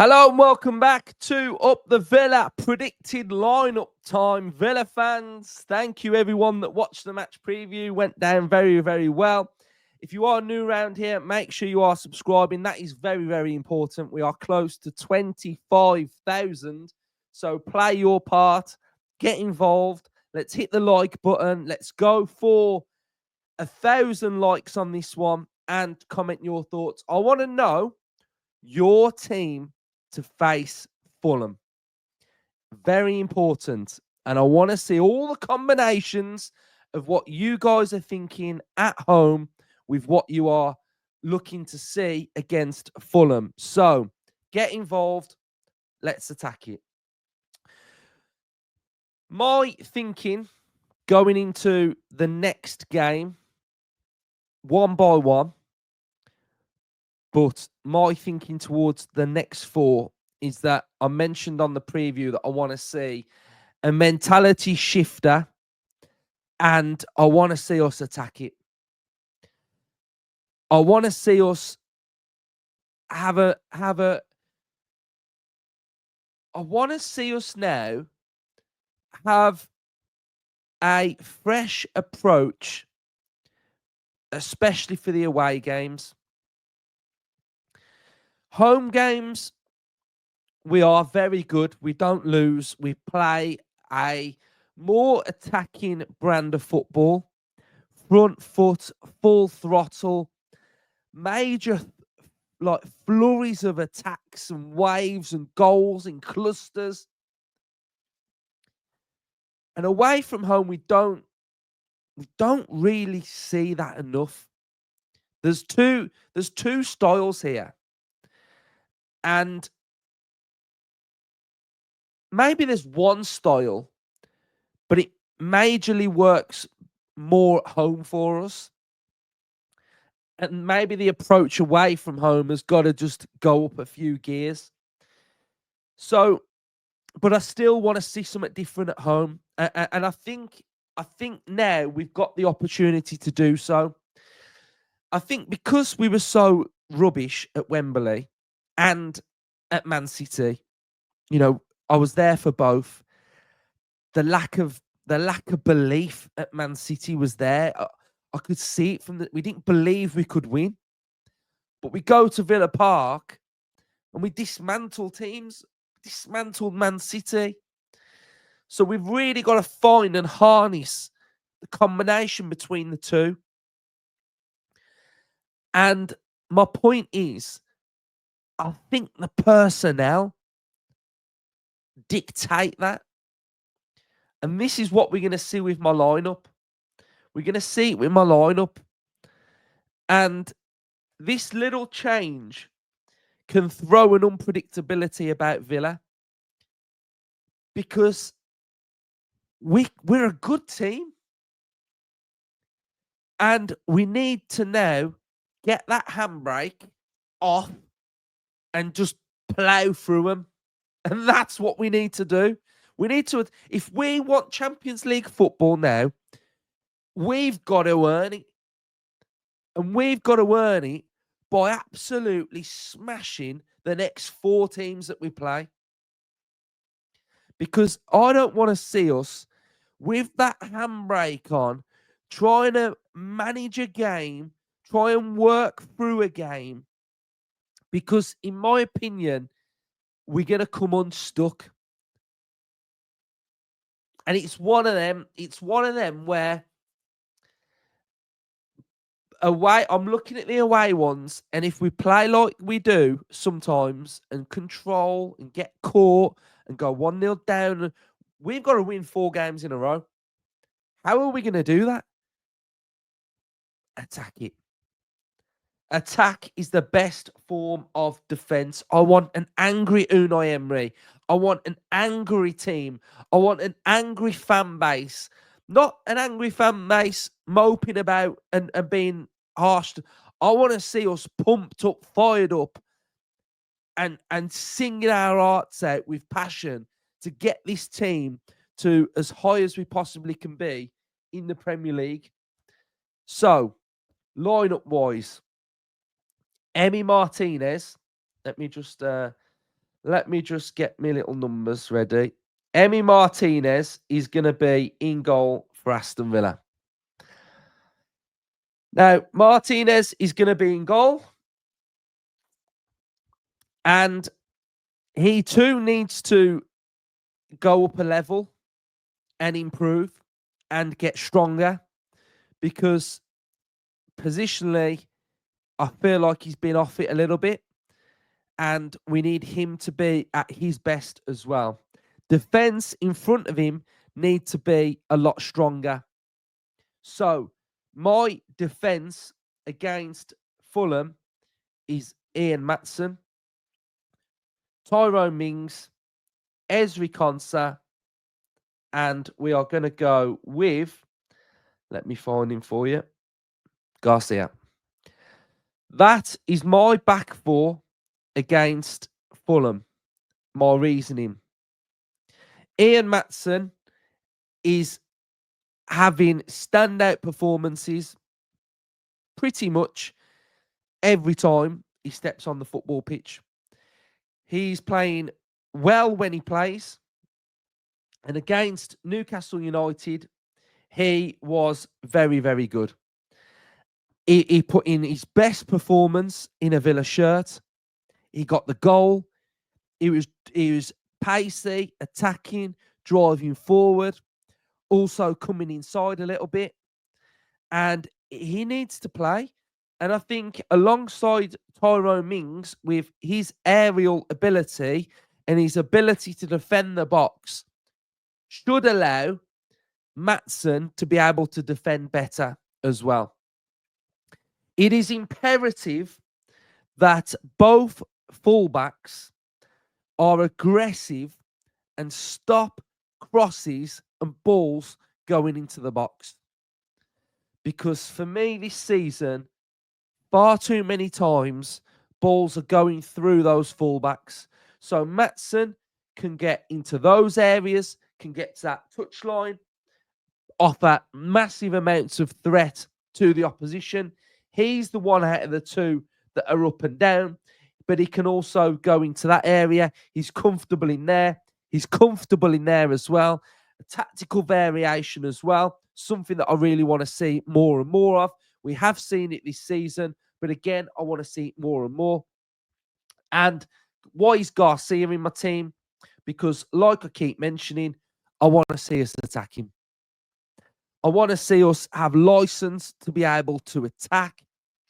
Hello and welcome back to Up the Villa predicted lineup time. Villa fans, thank you everyone that watched the match preview. Went down very, very well. If you are new around here, make sure you are subscribing. That is very, very important. We are close to 25,000. So play your part, get involved. Let's hit the like button. Let's go for 1,000 likes on this one and comment your thoughts. I want to know your team to face Fulham. Very important. And I want to see all the combinations of what you guys are thinking at home with what you are looking to see against Fulham. So get involved. Let's attack it. My thinking going into the next game, one by one, but my thinking towards the next four is that I mentioned on the preview that I want to see a mentality shifter and I want to see us attack it. I want to see us I want to see us now have a fresh approach, especially for the away games. Home games, we are very good. We don't lose. We play a more attacking brand of football. Front foot, full throttle, major like flurries of attacks and waves and goals in clusters. And away from home, we don't really see that enough. There's two styles here. And maybe there's one style, but it majorly works more at home for us. And maybe the approach away from home has got to just go up a few gears. So, but I still want to see something different at home. And I think now we've got the opportunity to do so. I think because we were so rubbish at Wembley and at Man City, I was there for both. The lack of belief at Man City was there. I could see it we didn't believe we could win. But we go to Villa Park and we dismantle teams, dismantled Man City. So we've really got to find and harness the combination between the two. And my point is, I think the personnel dictate that. And this is what we're going to see with my lineup. We're going to see it with my lineup. And this little change can throw an unpredictability about Villa because we're a good team. And we need to now get that handbrake off and just plow through them. And that's what we need to do. We need to, if we want Champions League football now, we've got to earn it. And we've got to earn it by absolutely smashing the next four teams that we play. Because I don't want to see us with that handbrake on, trying to manage a game, try and work through a game. Because in my opinion, we're going to come unstuck. And it's one of them where away, I'm looking at the away ones, and if we play like we do sometimes and control and get caught and go 1-0 down, we've got to win 4 games in a row. How are we going to do that? Attack it. Attack is the best form of defense. I want an angry Unai Emery. I want an angry team. I want an angry fan base. Not an angry fan base moping about and being harsh. I want to see us pumped up, fired up, and singing our hearts out with passion to get this team to as high as we possibly can be in the Premier League. So, lineup-wise, Emi Martinez. Let me just Let me just get my little numbers ready. Emi Martinez is going to be in goal for Aston Villa. Now, Martinez is going to be in goal. And he too needs to go up a level and improve and get stronger, because positionally, I feel like he's been off it a little bit, and we need him to be at his best as well. Defense in front of him need to be a lot stronger. So my defense against Fulham is Ian Maatsen, Tyrone Mings, Ezri Konsa, and we are going to go with, let me find him for you, Garcia. That is my back four against Fulham. My reasoning. Ian Maatsen is having standout performances pretty much every time he steps on the football pitch. He's playing well when he plays. And against Newcastle United, he was very, very good. He put in his best performance in a Villa shirt. He got the goal. He was pacey, attacking, driving forward, also coming inside a little bit. And he needs to play. And I think alongside Tyrone Mings, with his aerial ability and his ability to defend the box, should allow Maatsen to be able to defend better as well. It is imperative that both fullbacks are aggressive and stop crosses and balls going into the box. Because for me this season, far too many times, balls are going through those fullbacks. So Maatsen can get into those areas, can get to that touchline, offer massive amounts of threat to the opposition. He's the one out of the two that are up and down, but he can also go into that area. He's comfortable in there. He's comfortable in there as well. A tactical variation as well, something that I really want to see more and more of. We have seen it this season, but again, I want to see it more and more. And why is Garcia in my team? Because like I keep mentioning, I want to see us attack him. I want to see us have license to be able to attack,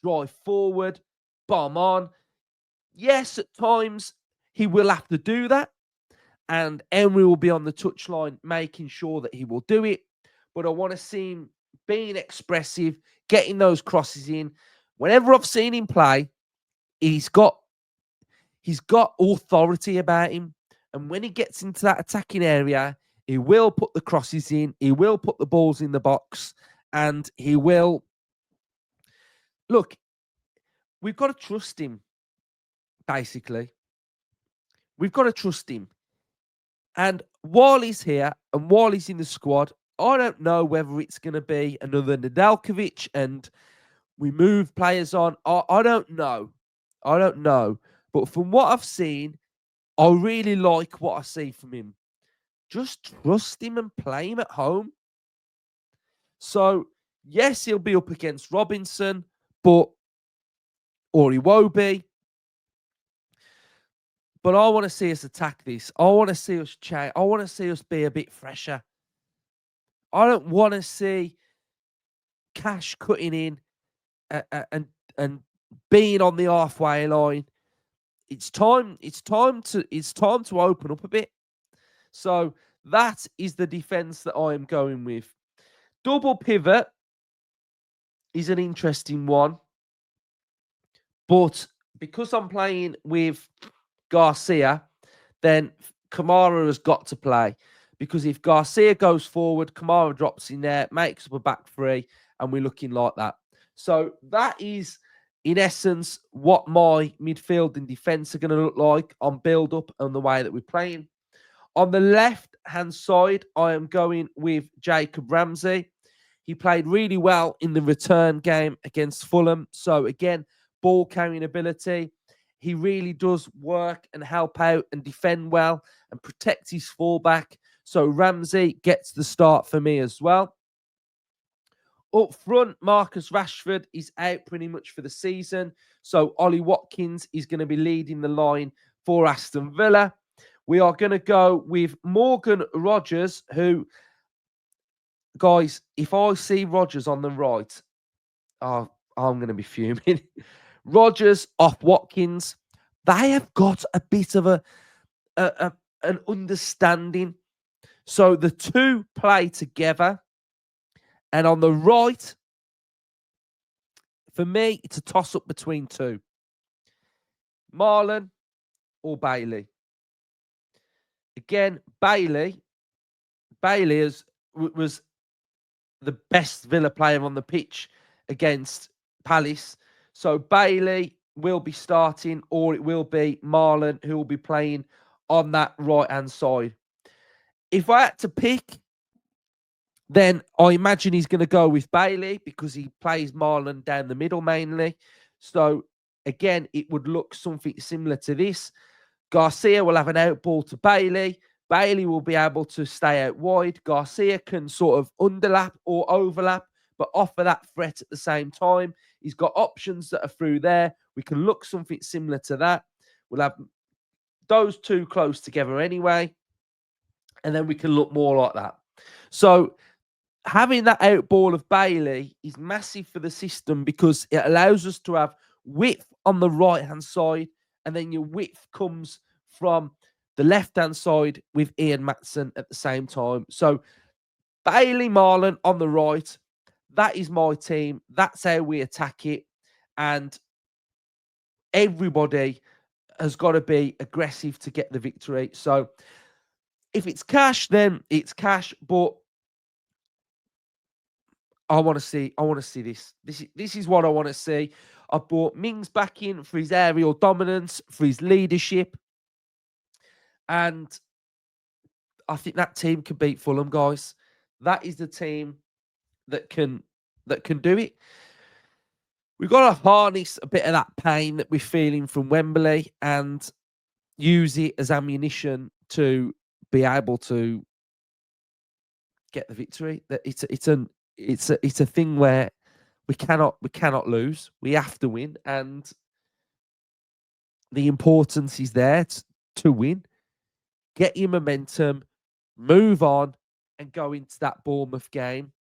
drive forward, bomb on. Yes, at times he will have to do that. And Emery will be on the touchline making sure that he will do it. But I want to see him being expressive, getting those crosses in. Whenever I've seen him play, he's got authority about him. And when he gets into that attacking area, he will put the crosses in. He will put the balls in the box. And he will... Look, we've got to trust him, basically. We've got to trust him. And while he's here and while he's in the squad, I don't know whether it's going to be another Nedeljkovic and we move players on. I don't know. I don't know. But from what I've seen, I really like what I see from him. Just trust him and play him at home. So, yes, he'll be up against Robinson, or he won't be. But I want to see us attack this. I want to see us change. I want to see us be a bit fresher. I don't want to see Cash cutting in and being on the halfway line. It's time to open up a bit. So that is the defense that I am going with. Double pivot is an interesting one. But because I'm playing with Garcia, then Kamara has got to play. Because if Garcia goes forward, Kamara drops in there, makes up a back three, and we're looking like that. So that is, in essence, what my midfield and defence are going to look like on build-up and the way that we're playing. On the left-hand side, I am going with Jacob Ramsey. He played really well in the return game against Fulham. So, again, ball carrying ability. he really does work and help out and defend well and protect his fullback. So Ramsey gets the start for me as well. Up front, Marcus Rashford is out pretty much for the season. So Ollie Watkins is going to be leading the line for Aston Villa. We are going to go with Morgan Rogers, who, guys, if I see Rogers on the right, I'm going to be fuming. Rogers off Watkins. They have got a bit of an understanding. So the two play together. And on the right, for me, it's a toss-up between two. Marlon or Bailey. Again, Bailey was the best Villa player on the pitch against Palace. So Bailey will be starting, or it will be Marlon who will be playing on that right-hand side. If I had to pick, then I imagine he's going to go with Bailey because he plays Marlon down the middle mainly. So, again, it would look something similar to this. Garcia will have an out ball to Bailey. Bailey will be able to stay out wide. Garcia can sort of underlap or overlap, but offer that threat at the same time. He's got options that are through there. We can look something similar to that. We'll have those two close together anyway. And then we can look more like that. So having that out ball of Bailey is massive for the system because it allows us to have width on the right-hand side, and then your width comes from the left-hand side with Ian Maatson at the same time. So Bailey, Marlon on the right, that is my team. That's how we attack it. And everybody has got to be aggressive to get the victory. So if it's cash, then it's cash. But I want to see this. This is what I want to see. I brought Mings back in for his aerial dominance, for his leadership. And I think that team can beat Fulham, guys. That is the team that can do it. We've got to harness a bit of that pain that we're feeling from Wembley and use it as ammunition to be able to get the victory. That it's a thing where we cannot lose. We have to win, and the importance is there to win. Get your momentum, move on, and go into that Bournemouth game.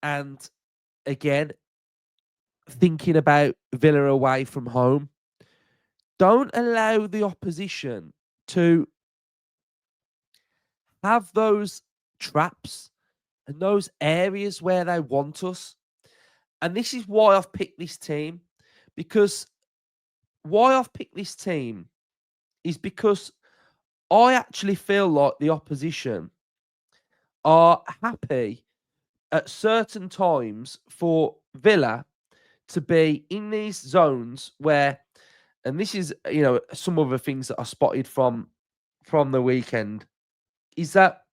And again, thinking about Villa away from home, don't allow the opposition to have those traps and those areas where they want us. And this is why I've picked this team, because why I've picked this team is because I actually feel like the opposition are happy at certain times for Villa to be in these zones where, and this is, some other things that I spotted from the weekend, is that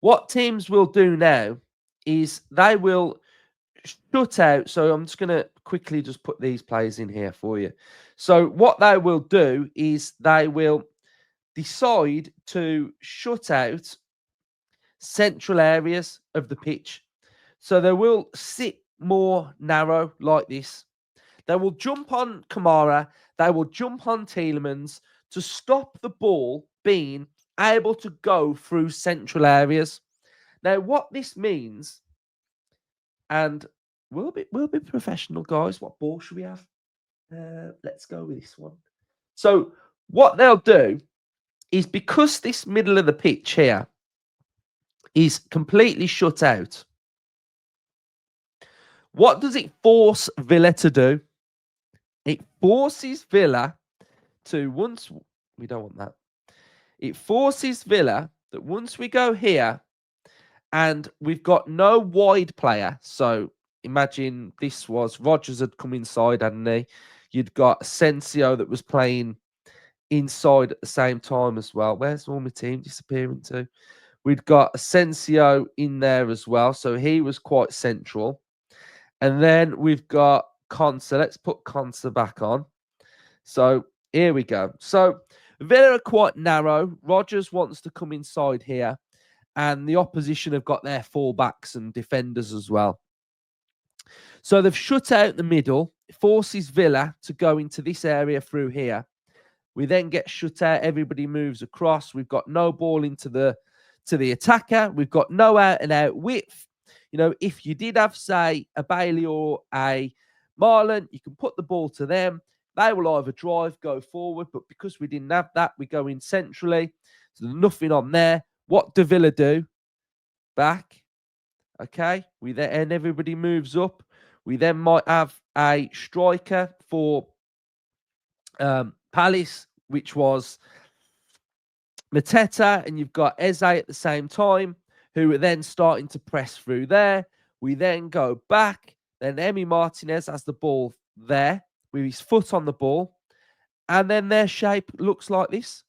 what teams will do now is they will shut out. So I'm just going to quickly just put these players in here for you. So what they will do is they will decide to shut out central areas of the pitch. So they will sit more narrow like this. They will jump on Kamara. They will jump on Tielemans to stop the ball being able to go through central areas. Now, what this means, and we'll be professional, guys. What ball should we have? Let's go with this one. So what they'll do is, because this middle of the pitch here is completely shut out, what does it force Villa to do? It forces Villa to, once we don't want that, it forces Villa that once we go here and we've got no wide player, so imagine this was Rodgers had come inside, hadn't he? You'd got Asensio that was playing inside at the same time as well. Where's all my team disappearing to? We'd got Asensio in there as well, so he was quite central. And then we've got Konsa. Let's put Konsa back on. So here we go. So Villa are quite narrow. Rodgers wants to come inside here, and the opposition have got their fullbacks and defenders as well. So they've shut out the middle, forces Villa to go into this area through here. We then get shut out. Everybody moves across. We've got no ball into the attacker. We've got no out and out width. You know, if you did have, say, a Bailey or a Marlon, you can put the ball to them. They will either drive, go forward, but because we didn't have that, we go in centrally. So there's nothing on there. What do Villa do? Back. Okay. And everybody moves up. We then might have a striker for Palace, which was Mateta, and you've got Eze at the same time, who are then starting to press through there. We then go back. Then Emi Martinez has the ball there with his foot on the ball. And then their shape looks like this.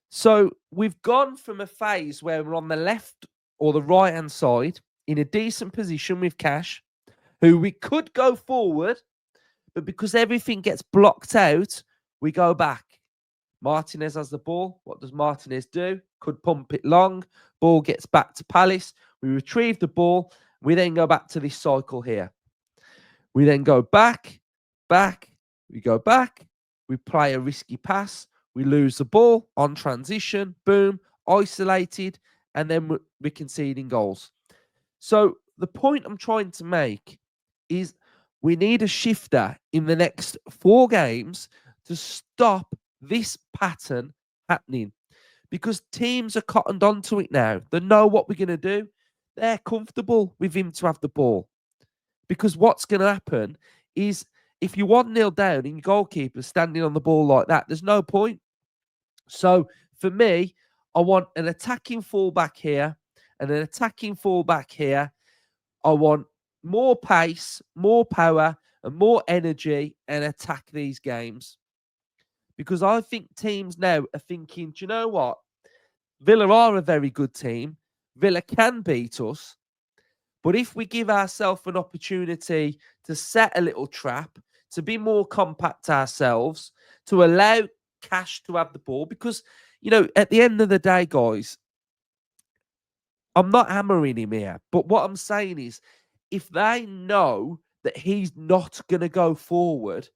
So we've gone from a phase where we're on the left or the right-hand side in a decent position with Cash, who we could go forward, but because everything gets blocked out, we go back. Martinez has the ball. What does Martinez do? Could pump it long. Ball gets back to Palace. We retrieve the ball. We then go back to this cycle here. We then go back. We go back. We play a risky pass. We lose the ball on transition. Boom. Isolated. And then we're conceding goals. So the point I'm trying to make is we need a shifter in the next 4 games to stop this pattern happening, because teams are cottoned onto it now. They know what we're going to do. They're comfortable with him to have the ball, because what's going to happen is if you're 1-0 down and your goalkeeper's standing on the ball like that, there's no point. So for me, I want an attacking fullback here and an attacking fullback here. I want more pace, more power, and more energy and attack these games. Because I think teams now are thinking, do you know what? Villa are a very good team. Villa can beat us. But if we give ourselves an opportunity to set a little trap, to be more compact ourselves, to allow Cash to have the ball, because, you know, at the end of the day, guys, I'm not hammering him here. But what I'm saying is, if they know that he's not going to go forward,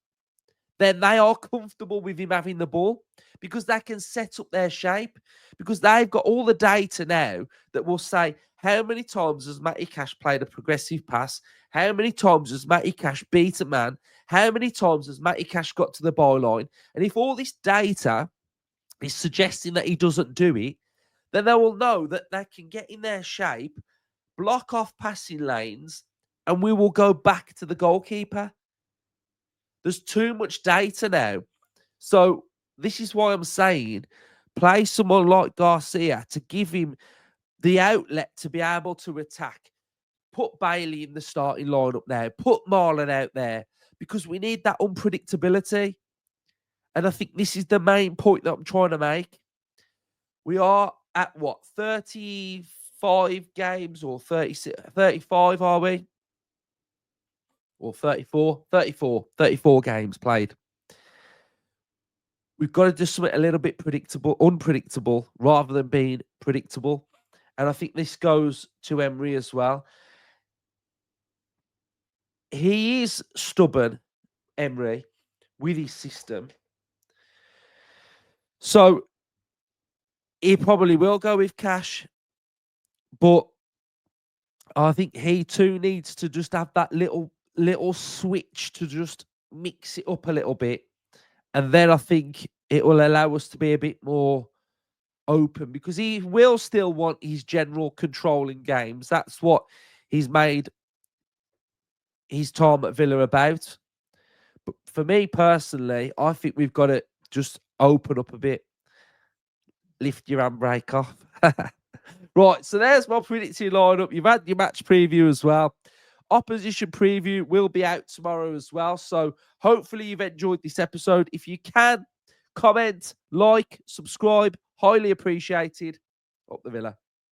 then they are comfortable with him having the ball, because they can set up their shape, because they've got all the data now that will say, how many times has Matty Cash played a progressive pass? How many times has Matty Cash beat a man? How many times has Matty Cash got to the byline? And if all this data is suggesting that he doesn't do it, then they will know that they can get in their shape, block off passing lanes, and we will go back to the goalkeeper. There's too much data now. So this is why I'm saying play someone like Garcia to give him the outlet to be able to attack. Put Bailey in the starting lineup now. Put Marlon out there, because we need that unpredictability. And I think this is the main point that I'm trying to make. We are at what, 35 games or 35 are we? Or 34 games played. We've got to do something a little bit unpredictable, rather than being predictable. And I think this goes to Emery as well. He is stubborn, Emery, with his system. So he probably will go with Cash. But I think he too needs to just have that little switch to just mix it up a little bit. And then I think it will allow us to be a bit more open, because he will still want his general control in games. That's what he's made his time at Villa about. But for me personally, I think we've got to just open up a bit. Lift your handbrake off. Right, so there's my predicted lineup. You've had your match preview as well. Opposition preview will be out tomorrow as well. So hopefully you've enjoyed this episode. If you can, comment, like, subscribe. Highly appreciated. Up the Villa.